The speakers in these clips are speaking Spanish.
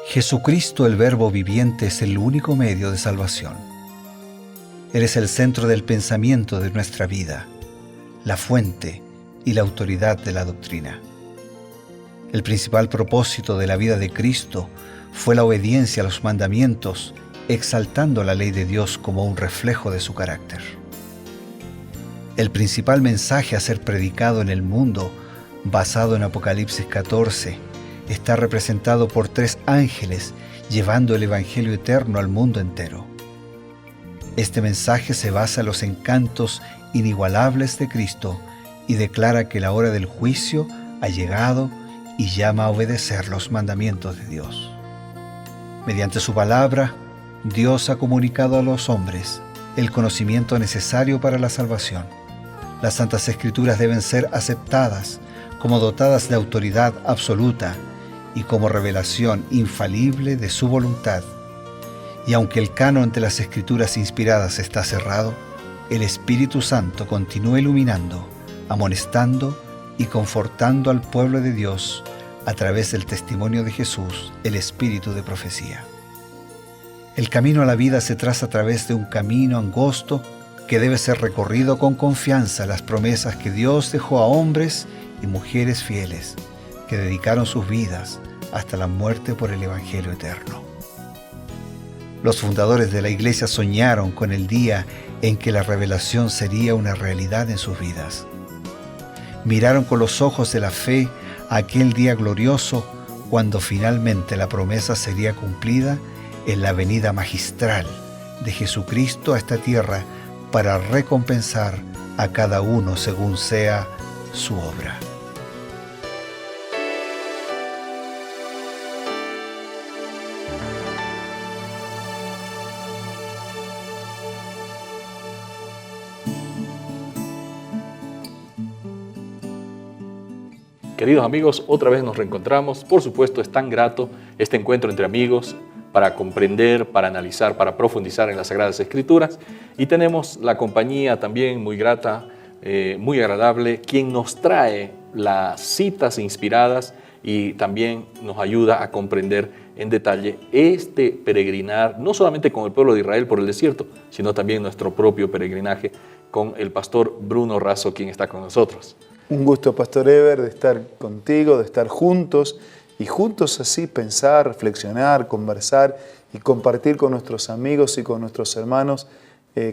Jesucristo, el Verbo viviente, es el único medio de salvación. Él es el centro del pensamiento de nuestra vida, la fuente y la autoridad de la doctrina. El principal propósito de la vida de Cristo fue la obediencia a los mandamientos, exaltando la ley de Dios como un reflejo de su carácter. El principal mensaje a ser predicado en el mundo, basado en Apocalipsis 14, está representado por 3 ángeles llevando el Evangelio eterno al mundo entero. Este mensaje se basa en los encantos inigualables de Cristo y declara que la hora del juicio ha llegado y llama a obedecer los mandamientos de Dios. Mediante su palabra, Dios ha comunicado a los hombres el conocimiento necesario para la salvación. Las Santas Escrituras deben ser aceptadas como dotadas de autoridad absoluta y como revelación infalible de su voluntad. Y aunque el canon de las Escrituras inspiradas está cerrado, el Espíritu Santo continúa iluminando, amonestando y confortando al pueblo de Dios a través del testimonio de Jesús, el Espíritu de profecía. El camino a la vida se traza a través de un camino angosto que debe ser recorrido con confianza en las promesas que Dios dejó a hombres y mujeres fieles que dedicaron sus vidas hasta la muerte por el Evangelio eterno. Los fundadores de la Iglesia soñaron con el día en que la revelación sería una realidad en sus vidas. Miraron con los ojos de la fe a aquel día glorioso cuando finalmente la promesa sería cumplida en la venida magistral de Jesucristo a esta tierra para recompensar a cada uno según sea su obra. Queridos amigos, otra vez nos reencontramos. Por supuesto, es tan grato este encuentro entre amigos para comprender, para analizar, para profundizar en las Sagradas Escrituras. Y tenemos la compañía también muy grata, muy agradable, quien nos trae las citas inspiradas y también nos ayuda a comprender en detalle este peregrinar, no solamente con el pueblo de Israel por el desierto, sino también nuestro propio peregrinaje con el pastor Bruno Razo, quien está con nosotros. Un gusto, Pastor Eber, de estar contigo, de estar juntos y juntos así pensar, reflexionar, conversar y compartir con nuestros amigos y con nuestros hermanos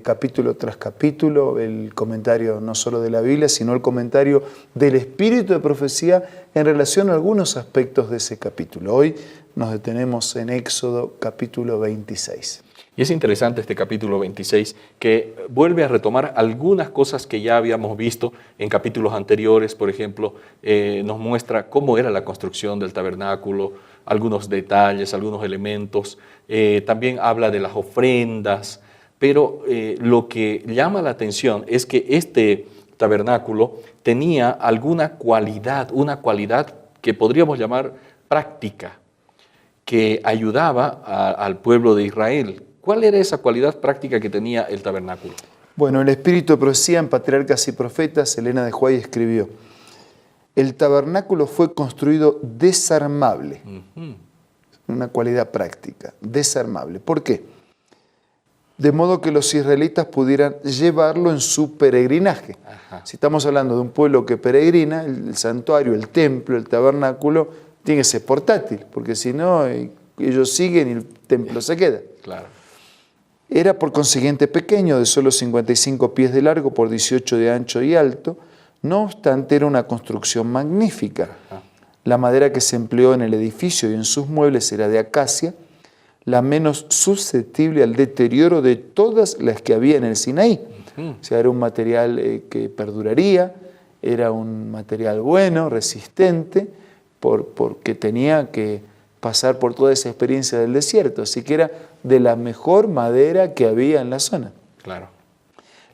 capítulo tras capítulo, el comentario no solo de la Biblia, sino el comentario del Espíritu de profecía en relación a algunos aspectos de ese capítulo. Hoy nos detenemos en Éxodo capítulo 26. Y es interesante este capítulo 26 que vuelve a retomar algunas cosas que ya habíamos visto en capítulos anteriores. Por ejemplo, nos muestra cómo era la construcción del tabernáculo, algunos detalles, algunos elementos. También habla de las ofrendas, pero lo que llama la atención es que este tabernáculo tenía alguna cualidad, una cualidad que podríamos llamar práctica, que ayudaba al pueblo de Israel. ¿Cuál era esa cualidad práctica que tenía el tabernáculo? Bueno, el Espíritu de profecía en Patriarcas y Profetas, Elena de Huay escribió: el tabernáculo fue construido desarmable. Una cualidad práctica, desarmable. ¿Por qué? De modo que los israelitas pudieran llevarlo en su peregrinaje. Si estamos hablando de un pueblo que peregrina, el santuario, el templo, el tabernáculo, tiene que ser portátil, porque si no, ellos siguen y el templo se queda. Claro. Era por consiguiente pequeño, de solo 55 pies de largo por 18 de ancho y alto, no obstante era una construcción magnífica. La madera que se empleó en el edificio y en sus muebles era de acacia, la menos susceptible al deterioro de todas las que había en el Sinaí. O sea, era un material que perduraría, era un material bueno, resistente, porque tenía que pasar por toda esa experiencia del desierto, así que era de la mejor madera que había en la zona. Claro.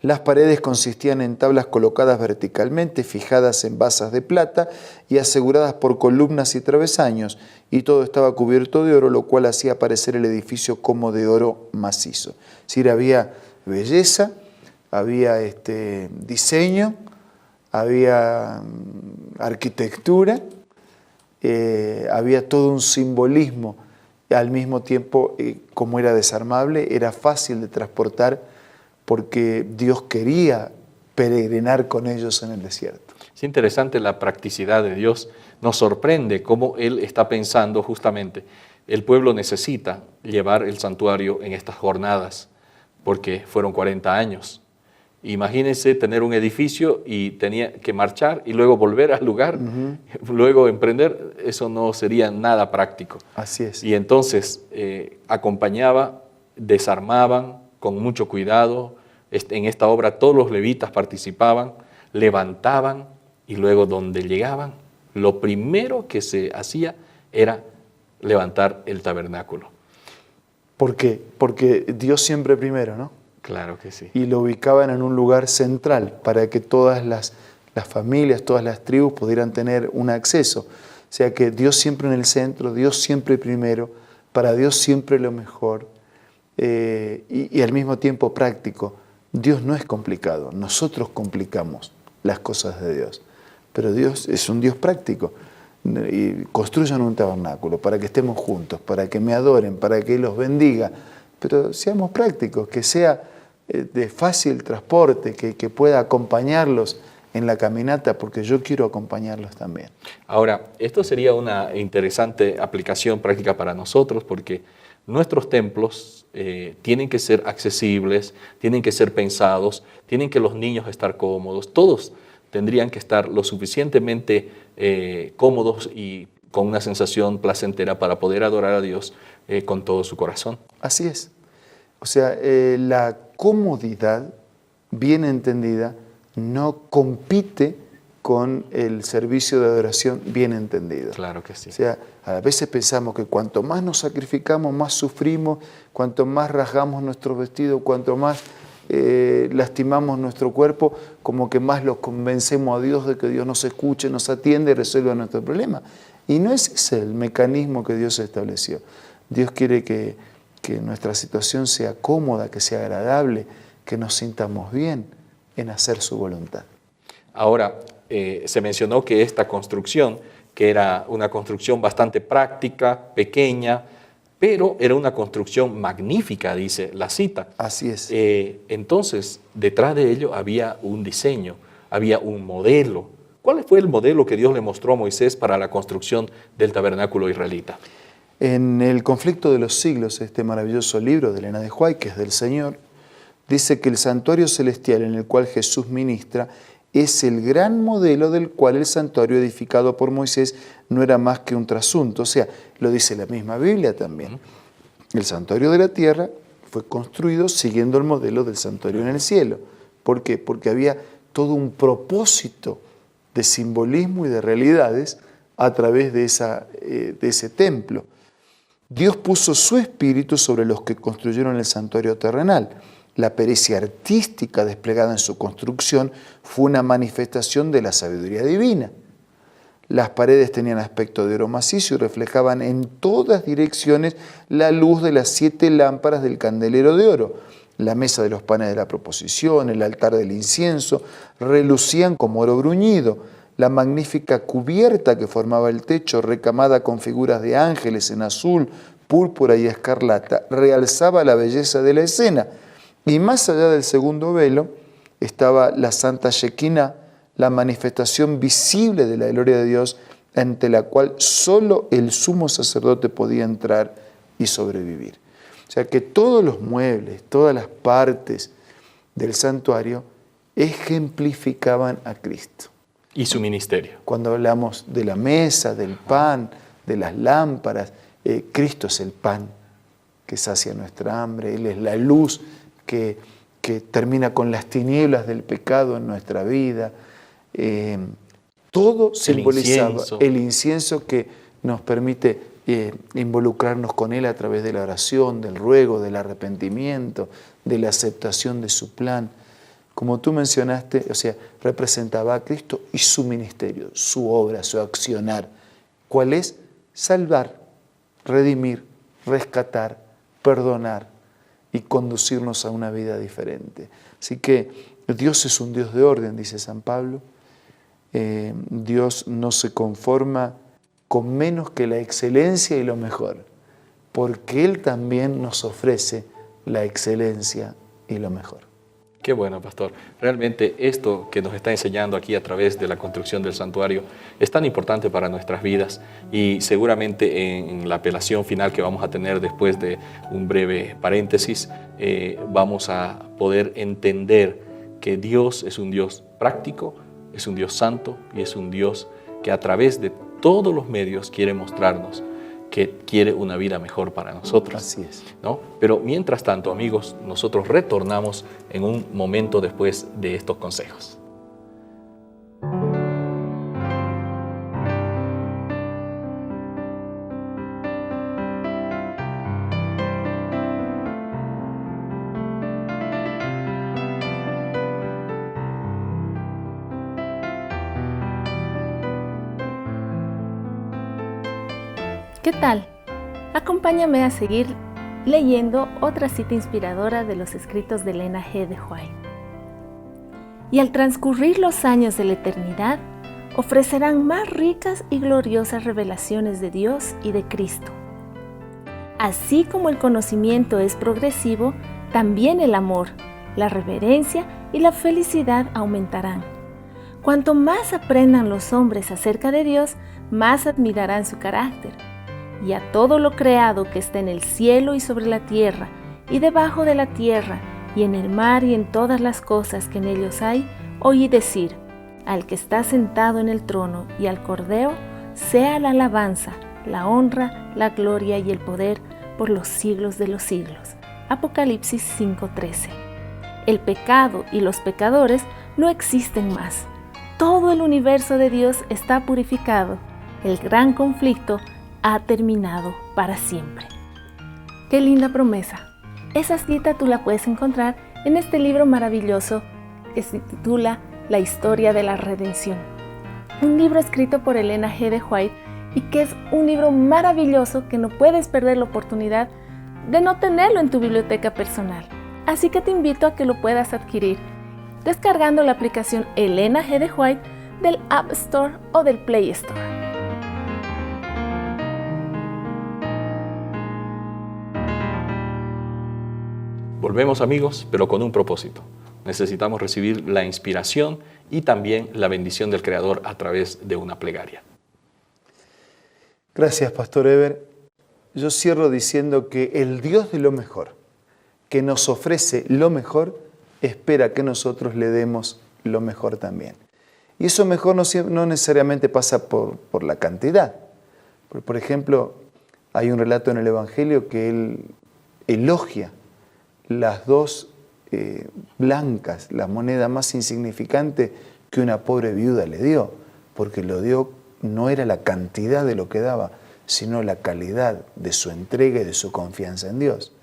Las paredes consistían en tablas colocadas verticalmente, fijadas en basas de plata y aseguradas por columnas y travesaños, y todo estaba cubierto de oro, lo cual hacía parecer el edificio como de oro macizo. Es decir, había belleza, había diseño, había arquitectura, había todo un simbolismo al mismo tiempo, como era desarmable, era fácil de transportar porque Dios quería peregrinar con ellos en el desierto. Es interesante la practicidad de Dios. Nos sorprende cómo Él está pensando justamente. El pueblo necesita llevar el santuario en estas jornadas, porque fueron 40 años. Imagínense tener un edificio y tenía que marchar y luego volver al lugar, luego emprender, eso no sería nada práctico. Así es. Y entonces acompañaba, desarmaban con mucho cuidado. En esta obra todos los levitas participaban, levantaban y luego donde llegaban, lo primero que se hacía era levantar el tabernáculo. ¿Por qué? Porque Dios siempre primero, ¿no? Claro que sí. Y lo ubicaban en un lugar central para que todas las familias, todas las tribus pudieran tener un acceso. O sea que Dios siempre en el centro, Dios siempre primero, para Dios siempre lo mejor y al mismo tiempo práctico. Dios no es complicado, nosotros complicamos las cosas de Dios, pero Dios es un Dios práctico. Y construyan un tabernáculo para que estemos juntos, para que me adoren, para que los bendiga, pero seamos prácticos, que sea de fácil transporte, que pueda acompañarlos en la caminata, porque yo quiero acompañarlos también. Ahora, esto sería una interesante aplicación práctica para nosotros, porque nuestros templos tienen que ser accesibles, tienen que ser pensados, tienen que los niños estar cómodos, todos tendrían que estar lo suficientemente cómodos y con una sensación placentera para poder adorar a Dios con todo su corazón. Así es. O sea, la comodidad, bien entendida, no compite con el servicio de adoración bien entendido. Claro que sí. O sea, a veces pensamos que cuanto más nos sacrificamos, más sufrimos, cuanto más rasgamos nuestro vestido, cuanto más lastimamos nuestro cuerpo, como que más los convencemos a Dios de que Dios nos escuche, nos atiende y resuelva nuestro problema. Y no es ese el mecanismo que Dios estableció. Dios quiere que nuestra situación sea cómoda, que sea agradable, que nos sintamos bien en hacer su voluntad. Ahora, se mencionó que esta construcción, que era una construcción bastante práctica, pequeña, pero era una construcción magnífica, dice la cita. Así es. Entonces, detrás de ello había un diseño, había un modelo. ¿Cuál fue el modelo que Dios le mostró a Moisés para la construcción del tabernáculo israelita? En el conflicto de los siglos, este maravilloso libro de Elena de White, que es del Señor, dice que el santuario celestial en el cual Jesús ministra es el gran modelo del cual el santuario edificado por Moisés no era más que un trasunto. O sea, lo dice la misma Biblia también. El santuario de la tierra fue construido siguiendo el modelo del santuario en el cielo. ¿Por qué? Porque había todo un propósito de simbolismo y de realidades a través de ese templo. Dios puso su espíritu sobre los que construyeron el santuario terrenal. La pericia artística desplegada en su construcción fue una manifestación de la sabiduría divina. Las paredes tenían aspecto de oro macizo y reflejaban en todas direcciones la luz de las 7 lámparas del candelero de oro. La mesa de los panes de la proposición, el altar del incienso, relucían como oro bruñido. La magnífica cubierta que formaba el techo, recamada con figuras de ángeles en azul, púrpura y escarlata, realzaba la belleza de la escena. Y más allá del segundo velo estaba la Santa Shekinah, la manifestación visible de la gloria de Dios, ante la cual solo el sumo sacerdote podía entrar y sobrevivir. O sea que todos los muebles, todas las partes del santuario ejemplificaban a Cristo. Y su ministerio. Cuando hablamos de la mesa, del pan, de las lámparas, Cristo es el pan que sacia nuestra hambre, Él es la luz que termina con las tinieblas del pecado en nuestra vida. Todo simbolizaba el incienso que nos permite involucrarnos con Él a través de la oración, del ruego, del arrepentimiento, de la aceptación de su plan. Como tú mencionaste, o sea, representaba a Cristo y su ministerio, su obra, su accionar. ¿Cuál es? Salvar, redimir, rescatar, perdonar y conducirnos a una vida diferente. Así que Dios es un Dios de orden, dice San Pablo. Dios no se conforma con menos que la excelencia y lo mejor. porque Él también nos ofrece la excelencia y lo mejor. Qué bueno, pastor. Realmente esto que nos está enseñando aquí a través de la construcción del santuario es tan importante para nuestras vidas, y seguramente en la apelación final que vamos a tener después de un breve paréntesis, vamos a poder entender que Dios es un Dios práctico, es un Dios santo y es un Dios que a través de todos los medios quiere mostrarnos que quiere una vida mejor para nosotros. Así es. ¿No? Pero mientras tanto, amigos, nosotros retornamos en un momento después de estos consejos. ¿Qué tal? Acompáñame a seguir leyendo otra cita inspiradora de los escritos de Elena G. de White. Y al transcurrir los años de la eternidad, ofrecerán más ricas y gloriosas revelaciones de Dios y de Cristo. Así como el conocimiento es progresivo, también el amor, la reverencia y la felicidad aumentarán. Cuanto más aprendan los hombres acerca de Dios, más admirarán su carácter. Y a todo lo creado que está en el cielo y sobre la tierra, y debajo de la tierra, y en el mar y en todas las cosas que en ellos hay, oí decir: al que está sentado en el trono y al Cordero, sea la alabanza, la honra, la gloria y el poder por los siglos de los siglos. Apocalipsis 5:13. El pecado y los pecadores no existen más. Todo el universo de Dios está purificado. El gran conflicto ha terminado para siempre. ¡Qué linda promesa! Esa cita tú la puedes encontrar en este libro maravilloso que se titula La historia de la redención. Un libro escrito por Elena G. de White, y que es un libro maravilloso que no puedes perder la oportunidad de no tenerlo en tu biblioteca personal. Así que te invito a que lo puedas adquirir descargando la aplicación Elena G. de White del App Store o del Play Store. Volvemos, amigos, pero con un propósito. Necesitamos recibir la inspiración y también la bendición del Creador a través de una plegaria. Gracias, Pastor Eber. Yo cierro diciendo que el Dios de lo mejor, que nos ofrece lo mejor, espera que nosotros le demos lo mejor también. Y eso mejor no necesariamente pasa por la cantidad. Por ejemplo, hay un relato en el Evangelio que él elogia las dos blancas, la moneda más insignificante que una pobre viuda le dio, porque lo dio no era la cantidad de lo que daba, sino la calidad de su entrega y de su confianza en Dios.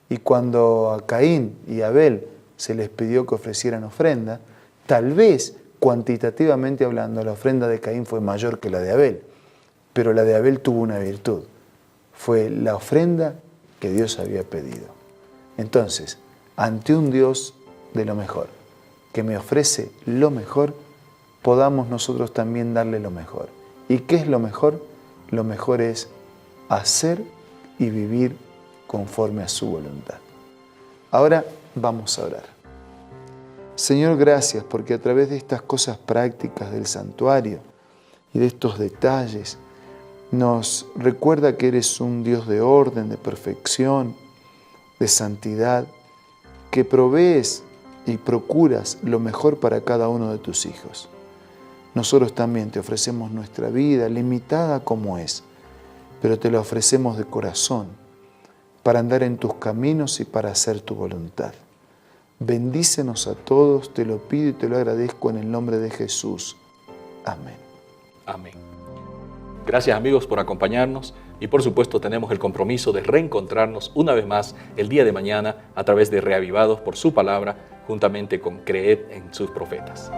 Y cuando a Caín y a Abel se les pidió que ofrecieran ofrenda, tal vez cuantitativamente hablando la ofrenda de Caín fue mayor que la de Abel, pero la de Abel tuvo una virtud, fue la ofrenda que Dios había pedido. Entonces, ante un Dios de lo mejor, que me ofrece lo mejor, podamos nosotros también darle lo mejor. ¿Y qué es lo mejor? Lo mejor es hacer y vivir conforme a su voluntad. Ahora vamos a orar. Señor, gracias porque a través de estas cosas prácticas del santuario y de estos detalles, nos recuerda que eres un Dios de orden, de perfección, de santidad, que provees y procuras lo mejor para cada uno de tus hijos. Nosotros también te ofrecemos nuestra vida, limitada como es, pero te la ofrecemos de corazón, para andar en tus caminos y para hacer tu voluntad. Bendícenos a todos, te lo pido y te lo agradezco en el nombre de Jesús. Amén. Amén. Gracias, amigos, por acompañarnos, y por supuesto tenemos el compromiso de reencontrarnos una vez más el día de mañana a través de Reavivados por su palabra, juntamente con Creed en sus profetas.